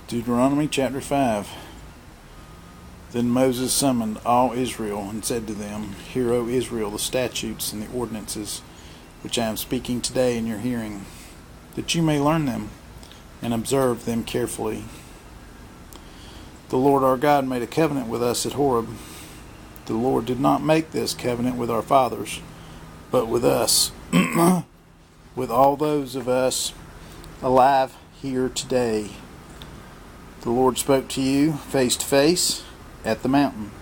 Deuteronomy chapter 5. Then Moses summoned all Israel and said to them, Hear, O Israel, the statutes and the ordinances which I am speaking today in your hearing, that you may learn them and observe them carefully. The Lord our God made a covenant with us at Horeb. The Lord did not make this covenant with our fathers, but with us, with all those of us alive here today. The Lord spoke to you face to face at the mountain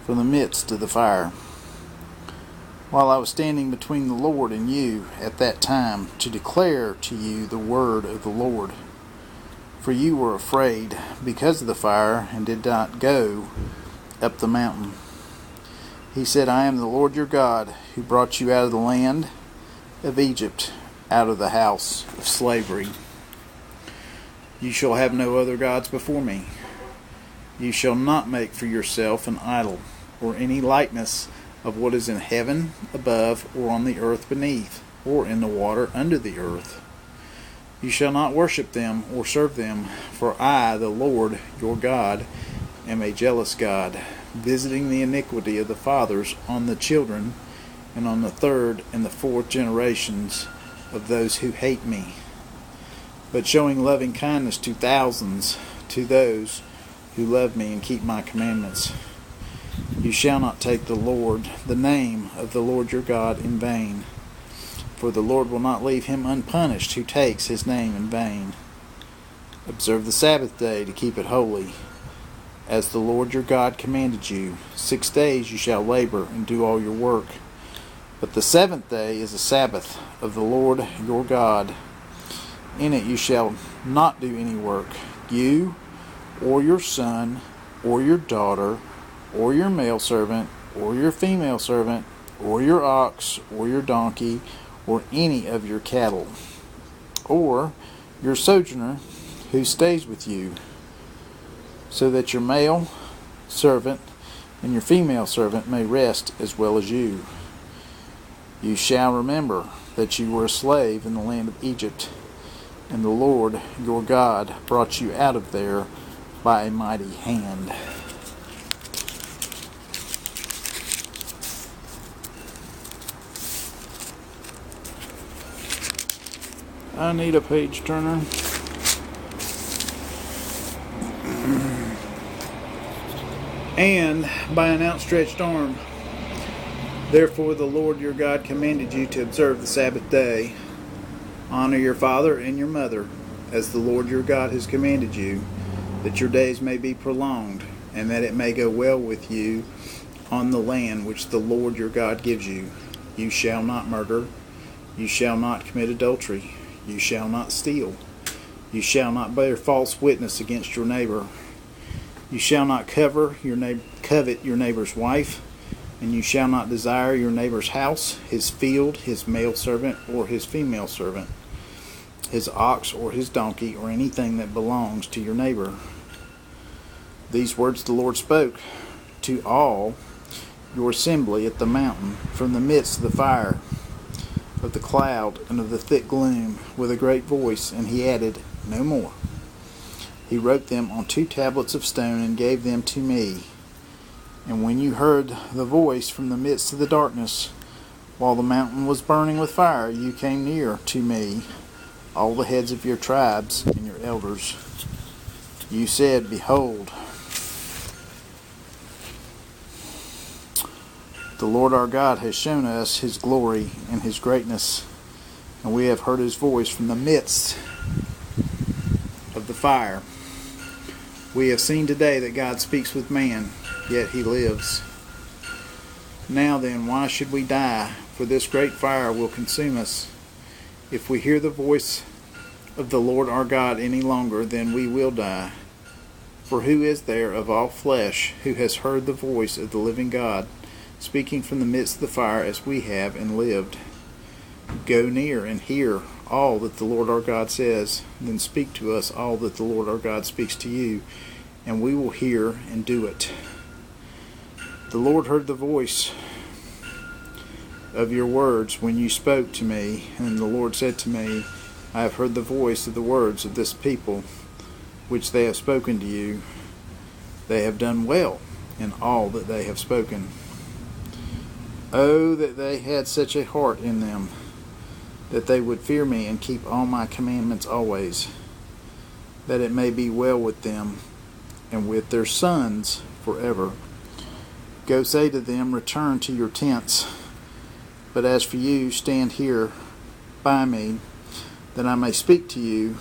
from the midst of the fire, while I was standing between the Lord and you at that time to declare to you the word of the Lord. For you were afraid because of the fire and did not go up the mountain. He said, I am the Lord your God, who brought you out of the land of Egypt, out of the house of slavery. You shall have no other gods before me. You shall not make for yourself an idol, or any likeness of what is in heaven above, or on the earth beneath, or in the water under the earth. You shall not worship them or serve them, for I, the Lord your God, am a jealous God, visiting the iniquity of the fathers on the children, and on the third and the fourth generations of those who hate me, but showing loving kindness to thousands, to those who love me and keep my commandments. You shall not take the name of the Lord your God in vain, for the Lord will not leave him unpunished who takes his name in vain. Observe the Sabbath day to keep it holy, as the Lord your God commanded you. 6 days you shall labor and do all your work, but the seventh day is a Sabbath of the Lord your God. In it you shall not do any work, you, or your son, or your daughter, or your male servant, or your female servant, or your ox, or your donkey, or any of your cattle, or your sojourner who stays with you, so that your male servant and your female servant may rest as well as you. You shall remember that you were a slave in the land of Egypt, and the Lord your God brought you out of there by a mighty hand. I need a page turner. And by an outstretched arm. Therefore the Lord your God commanded you to observe the Sabbath day. Honor your father and your mother, as the Lord your God has commanded you, that your days may be prolonged, and that it may go well with you on the land which the Lord your God gives you. You shall not murder. You shall not commit adultery. You shall not steal. You shall not bear false witness against your neighbor. You shall not covet your neighbor's wife, and you shall not desire your neighbor's house, his field, his male servant, or his female servant, his ox or his donkey, or anything that belongs to your neighbor. These words the Lord spoke to all your assembly at the mountain from the midst of the fire, of the cloud, and of the thick gloom, with a great voice, and he added no more. He wrote them on 2 tablets of stone and gave them to me. And when you heard the voice from the midst of the darkness, while the mountain was burning with fire, you came near to me, all the heads of your tribes and your elders. You said, Behold, the Lord our God has shown us his glory and his greatness, and we have heard his voice from the midst of the fire. We have seen today that God speaks with man, yet he lives. Now then, why should we die? For this great fire will consume us. If we hear the voice of the Lord our God any longer, then we will die. For who is there of all flesh who has heard the voice of the living God, speaking from the midst of the fire as we have, and lived? Go near and hear all that the Lord our God says, then speak to us all that the Lord our God speaks to you, and we will hear and do it. The Lord heard the voice of your words when you spoke to me, and the Lord said to me, I have heard the voice of the words of this people, which they have spoken to you. They have done well in all that they have spoken. Oh, that they had such a heart in them, that they would fear me and keep all my commandments always, that it may be well with them and with their sons forever. Go say to them, return to your tents. But as for you, stand here by me, that I may speak to you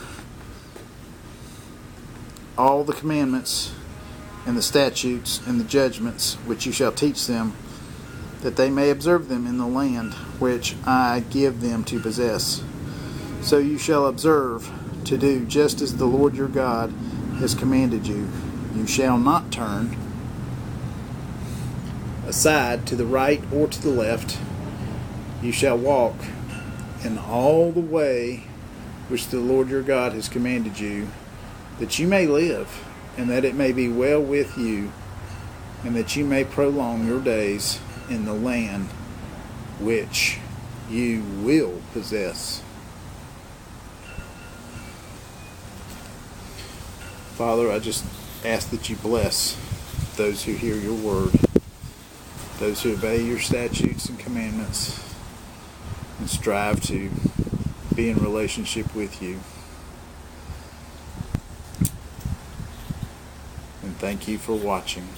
all the commandments and the statutes and the judgments which you shall teach them, that they may observe them in the land which I give them to possess. So you shall observe to do just as the Lord your God has commanded you. You shall not turn aside to the right or to the left. You shall walk in all the way which the Lord your God has commanded you, that you may live, and that it may be well with you, and that you may prolong your days in the land which you will possess. Father, I just ask that you bless those who hear your word, those who obey your statutes and commandments, and strive to be in relationship with you. And thank you for watching.